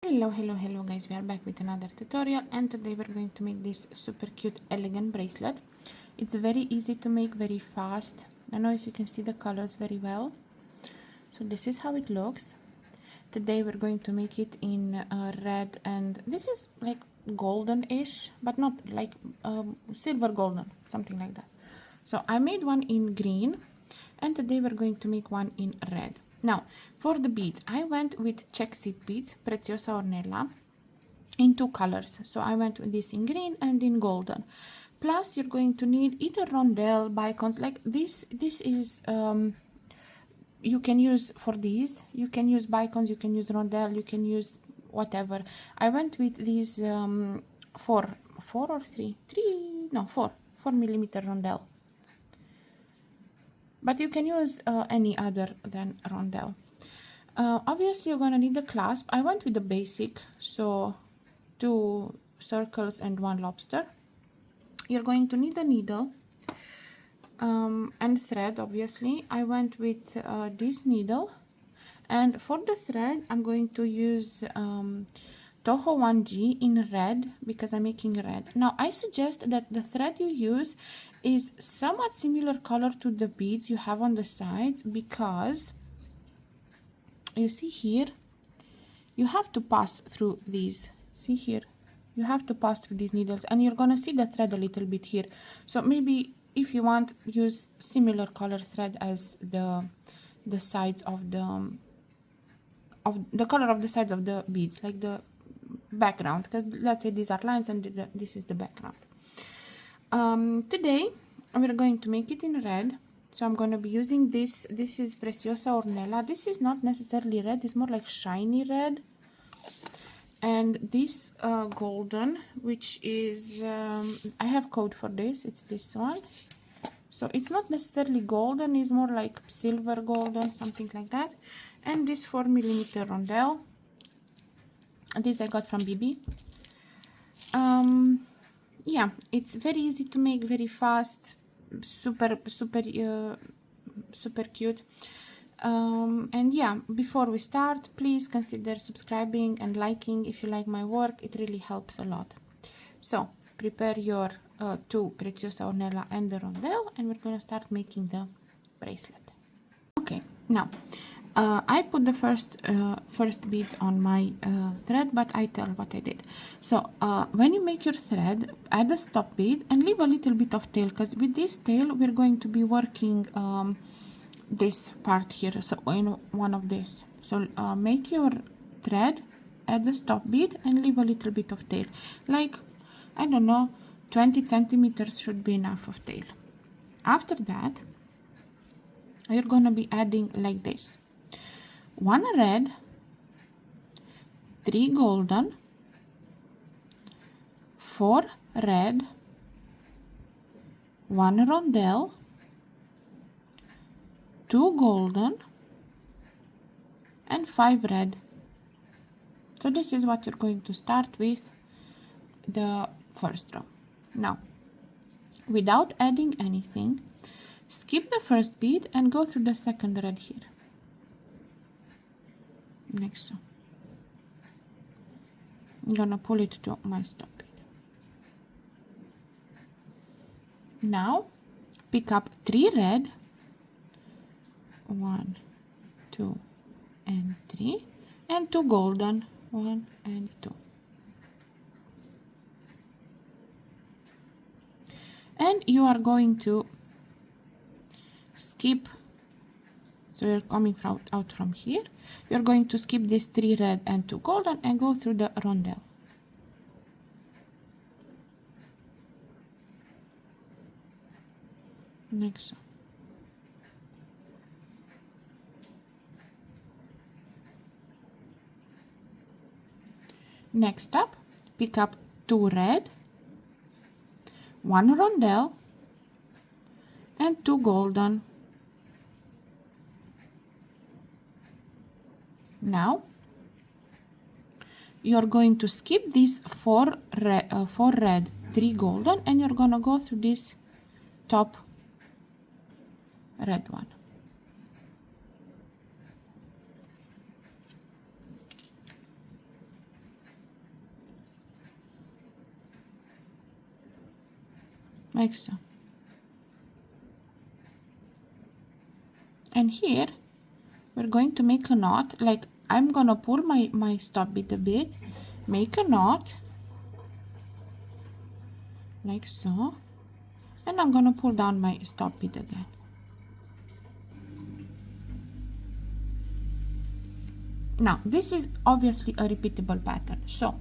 Hello guys, we are back with another tutorial, and today we're going to make this super cute elegant bracelet. It's very easy to make, very fast. I don't know if you can see the colors very well. So this is how it looks. Today we're going to make it in red, and this is like golden-ish, but not like silver golden, something like that. So I made one in green, and today we're going to make one in red. Now, for the beads, I went with check seed beads, Preciosa Ornella, in two colors. So I went with this in green and in golden. Plus, you're going to need either rondelle, bicons, like this. This is, you can use for these. You can use bicons, you can use rondelle, you can use whatever. I went with these 4 4mm rondelle. But you can use any other than rondelle. Obviously, you're going to need the clasp. I went with the basic, so 2 circles and 1 lobster. You're going to need a needle and thread. Obviously, I went with this needle, and for the thread, I'm going to use Toho 1G in red because I'm making red. Now, I suggest that the thread you use is somewhat similar color to the beads you have on the sides, because you see here, you have to pass through these. See here, you have to pass through these needles, and you're gonna see the thread a little bit here. So maybe if you want, use similar color thread as the sides of the color of the sides of the beads, like the background, because let's say these are lines and this is the background. Today we're going to make it in red, so I'm going to be using this. This is Preciosa Ornella. This is not necessarily red, it's more like shiny red. And this golden, which is I have code for this, it's this one. So it's not necessarily golden, it's more like silver golden, something like that. And this 4mm Rondelle, this I got from BB. Yeah, it's very easy to make, very fast, super cute. And yeah, before we start, please consider subscribing and liking if you like my work. It really helps a lot. So prepare your 2 Preciosa Ornella and the rondelle, and we're going to start making the bracelet. Okay, now I put the first beads on my thread, but I tell what I did. So when you make your thread, add a stop bead and leave a little bit of tail, because with this tail we're going to be working this part here, so in one of this. So make your thread, add the stop bead and leave a little bit of tail, like I don't know, 20 centimeters should be enough of tail. After that, you're going to be adding like this: 1 red, 3 golden, 4 red, 1 rondelle, 2 golden, and 5 red. So this is what you're going to start with the first row. Now, without adding anything, skip the first bead and go through the second red here. Next so. I'm gonna pull it to my stop bead. Now pick up 3 red, 1, 2, and 3, and 2 golden, 1 and 2. And you are going to skip, so you're coming out from here, you're going to skip this 3 red and 2 golden and go through the rondelle. Next so. Next up, pick up 2 red, 1 rondelle, and 2 golden. Now you're going to skip these 4 red, 3 golden, and you're gonna go through this top red one. like so. And here we're going to make a knot. Like, I'm gonna pull my stop bead a bit, make a knot like so, and I'm gonna pull down my stop bead again. Now this is obviously a repeatable pattern, so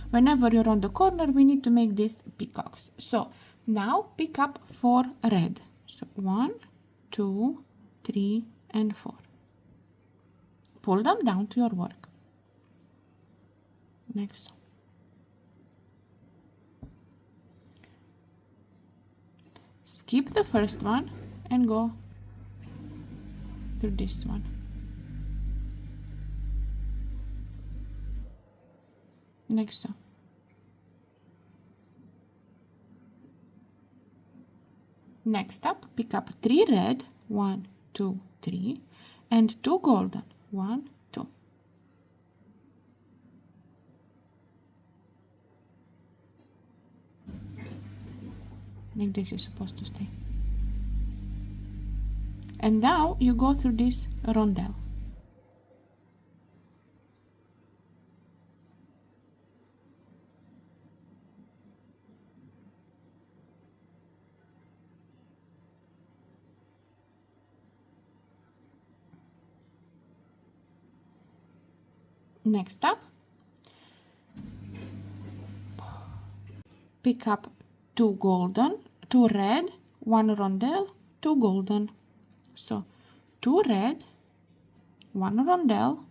whenever you're on the corner we need to make these peacocks. So now pick up 4 red, so 1, 2, 3 and 4. Pull them down to your work. Next. Skip the first one and go through this one. Next. Next up, pick up 3 red, 1, 2, 3, and 2 golden, 1, 2. Like this is supposed to stay. And now you go through this rondelle. Next up, pick up 2 golden, 2 red, 1 rondelle, 2 golden. So 2 red, 1 rondelle,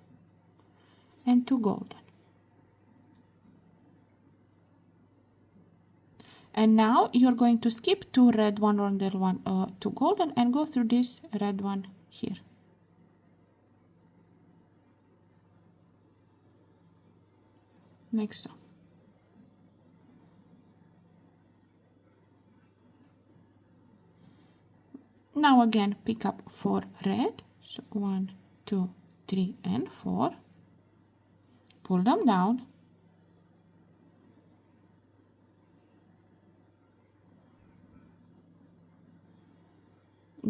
and 2 golden. And now you're going to skip 2 red, 1 rondelle, 2 golden, and go through this red one here. Like so. Now again pick up 4 red, so 1, 2, 3 and 4. Pull them down.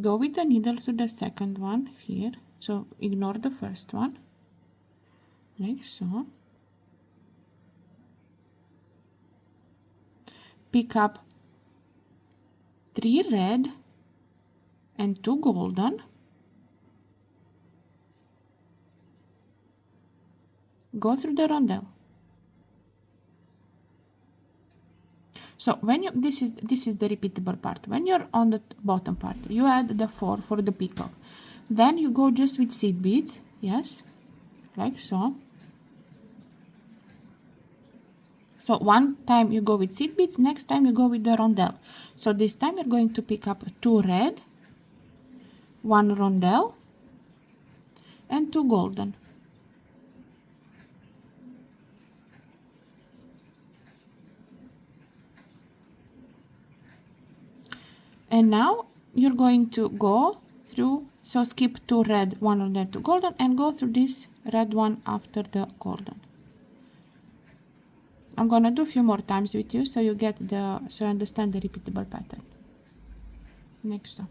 Go with the needle to the second one here, so ignore the first one, like so. Pick up 3 red and 2 golden. Go through the rondelle. So when you this is the repeatable part. When you're on the bottom part, you add the 4 for the peacock. Then you go just with seed beads, yes, like so. So one time you go with seed beads, next time you go with the rondelle. So this time you're going to pick up 2 red, 1 rondelle, and 2 golden. And now you're going to go through, so skip 2 red, 1 rondelle, 2 golden, and go through this red one after the golden. I'm gonna do a few more times with you so you get so you understand the repeatable pattern. Next one.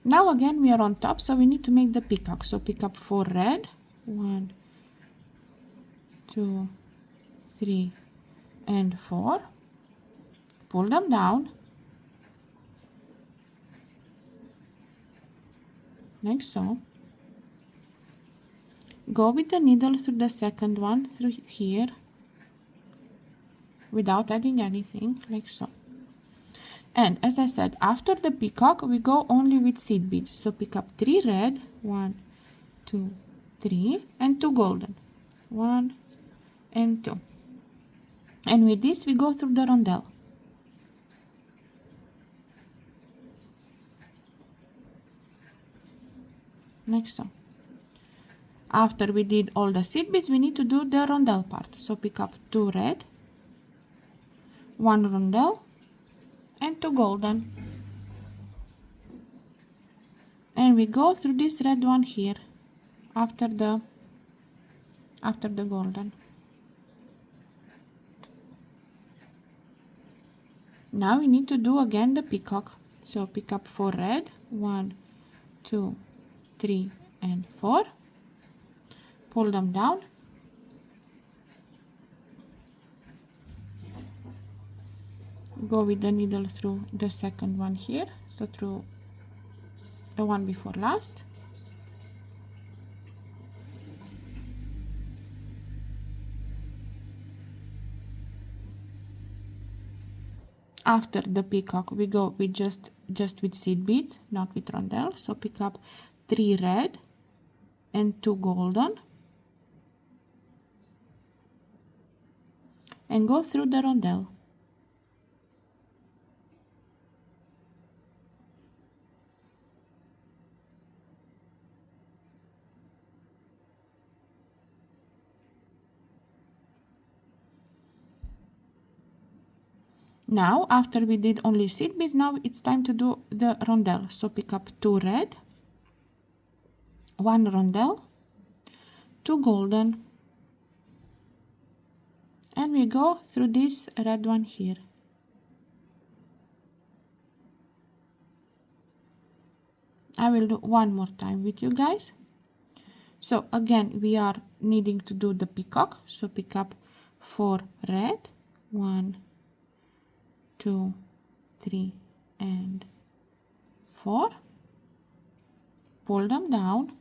Now again we are on top, so we need to make the peacock. So pick up 4 red, 1, 2, 3 and 4. Pull them down like so. Go with the needle through the second one, through here, without adding anything, like so. And as I said, after the peacock we go only with seed beads. So pick up 3 red, 1, 2, 3 and 2 golden, 1 and 2. And with this we go through the rondelle. Like so. After we did all the seed beads, we need to do the rondelle part. So pick up 2 red, 1 rondelle, and 2 golden. And we go through this red one here after the golden. Now we need to do again the peacock. So pick up 4 red, 1, 2, 3 and 4, pull them down, go with the needle through the second one here, so through the one before last, after the peacock we go with just with seed beads, not with rondelle. So pick up 3 red and 2 golden and go through the rondelle. Now after we did only seed beads, now it's time to do the rondelle. So pick up 2 red, 1 rondelle, 2 golden, and we go through this red one here. I will do one more time with you guys. So again we are needing to do the peacock, so pick up 4 red, 1, 2, 3 and 4, pull them down,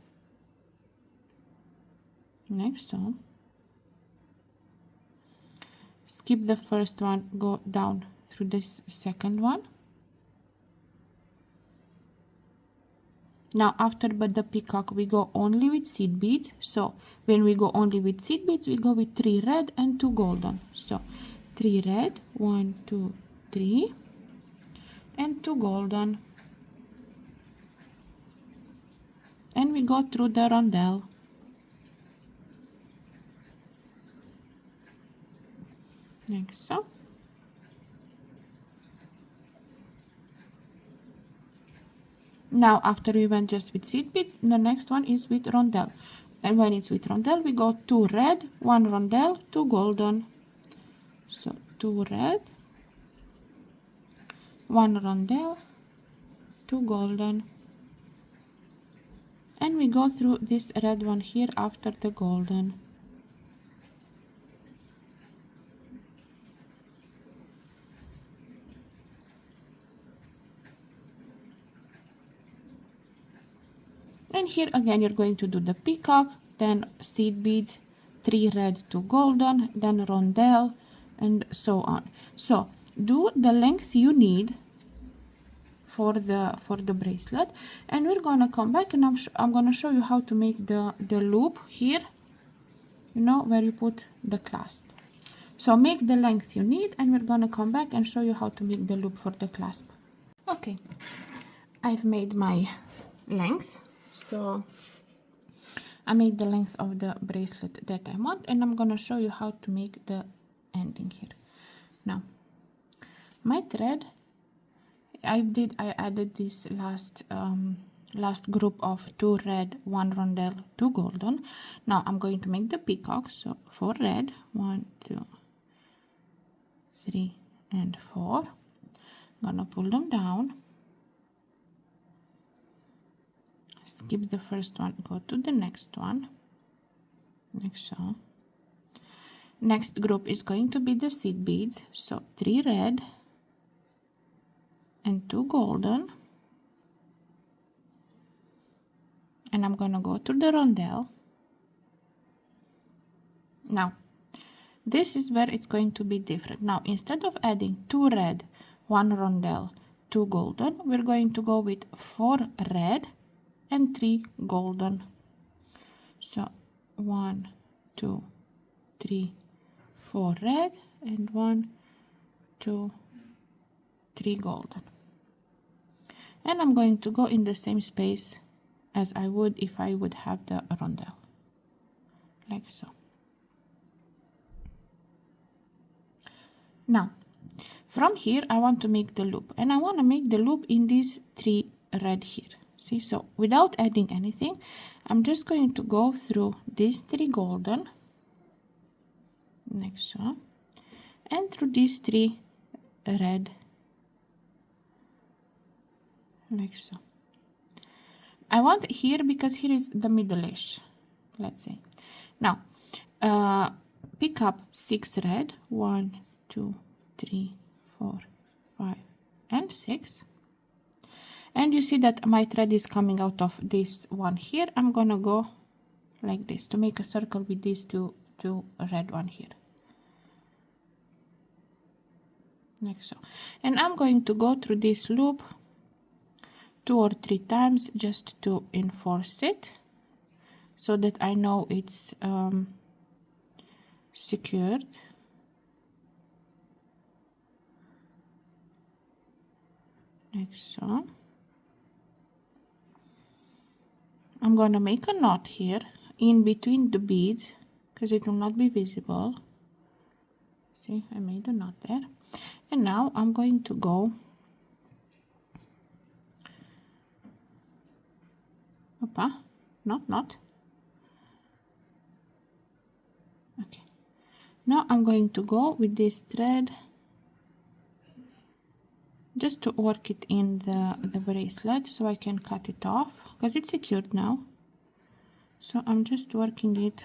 next one, skip the first one, go down through this second one. Now after but the peacock we go only with seed beads, so when we go only with seed beads we go with 3 red and 2 golden. So 3 red, 1, 2, 3 and 2 golden, and we go through the rondelle. Like so. Now after we went just with seed beads, the next one is with rondelle, and when it's with rondelle we go 2 red, 1 rondelle, 2 golden. So 2 red, 1 rondelle, 2 golden, and we go through this red one here after the golden. And here again you're going to do the peacock, then seed beads, 3 red, 2 golden, then rondelle, and so on. So do the length you need for the bracelet, and we're gonna come back and I'm gonna show you how to make the loop here, you know, where you put the clasp. So make the length you need, and we're gonna come back and show you how to make the loop for the clasp. Okay, I've made my length. So I made the length of the bracelet that I want, and I'm gonna show you how to make the ending here. Now my thread, I added this last group of 2 red, 1 rondelle, 2 golden. Now I'm going to make the peacock. So 4 red, 1, 2, 3 and 4. I'm gonna pull them down, skip the first one, go to the next one, like so. Next group is going to be the seed beads, so 3 red and 2 golden, and I'm gonna go to the rondelle. Now this is where it's going to be different. Now instead of adding 2 red, 1 rondelle, 2 golden, we're going to go with 4 red and 3 golden. So 1, 2, 3, 4 red and 1, 2, 3 golden, and I'm going to go in the same space as I would if I would have the rondelle, like so. Now from here I want to make the loop, and I want to make the loop in these 3 red here. See, so without adding anything, I'm just going to go through these 3 golden, like so, and through these 3 red like so. I want here because here is the middle-ish, let's say. Now pick up 6 red, 1 2 3 4 5 and 6, and you see that my thread is coming out of this one here. I'm gonna go like this to make a circle with these two red one here, like so. And I'm going to go through this loop 2 or 3 times just to enforce it, so that I know it's secured. Like so. I'm gonna make a knot here in between the beads because it will not be visible. See, I made a knot there. And now I'm going to go not. Okay. Now I'm going to go with this thread just to work it in the bracelet so I can cut it off because it's secured now. So I'm just working it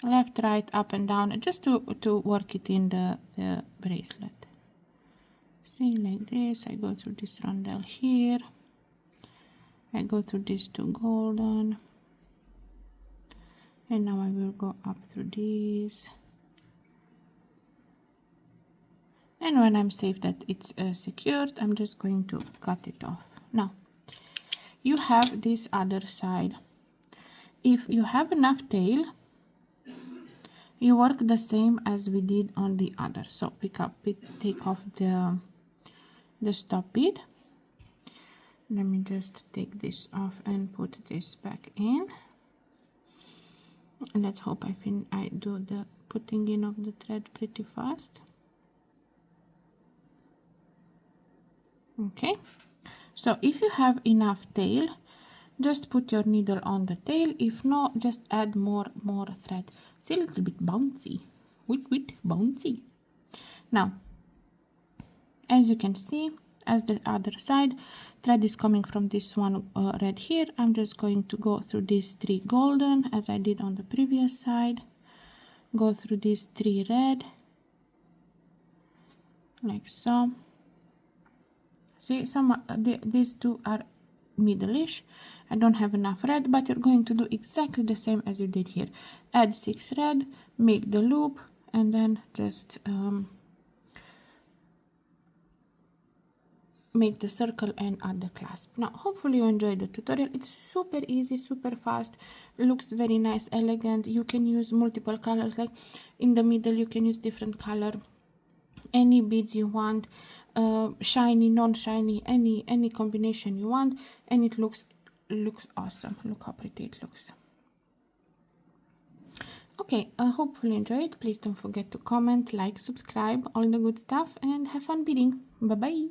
left, right, up and down just to work it in the bracelet. See, like this. I go through this rondelle here. I go through these 2 golden. And now I will go up through these. And when I'm safe that it's secured, I'm just going to cut it off. Now, you have this other side. If you have enough tail, you work the same as we did on the other. So pick up it, take off the stop bead. Let me just take this off and put this back in. And let's hope I do the putting in of the thread pretty fast. Okay, so if you have enough tail, just put your needle on the tail. If not, just add more thread. It's a little bit bouncy, bouncy. Now, as you can see, as the other side, thread is coming from this one red here. I'm just going to go through these 3 golden as I did on the previous side. Go through these 3 red, like so. See, these 2 are middle-ish. I don't have enough red, but you're going to do exactly the same as you did here. Add 6 red, make the loop, and then just make the circle and add the clasp. Now, hopefully you enjoyed the tutorial. It's super easy, super fast, looks very nice, elegant. You can use multiple colors, like in the middle you can use different color, any beads you want, shiny, non-shiny, any combination you want, and it looks awesome. Look how pretty it looks. Okay, hopefully you enjoyed. Please don't forget to comment, like, subscribe, all the good stuff, and have fun beading. Bye bye.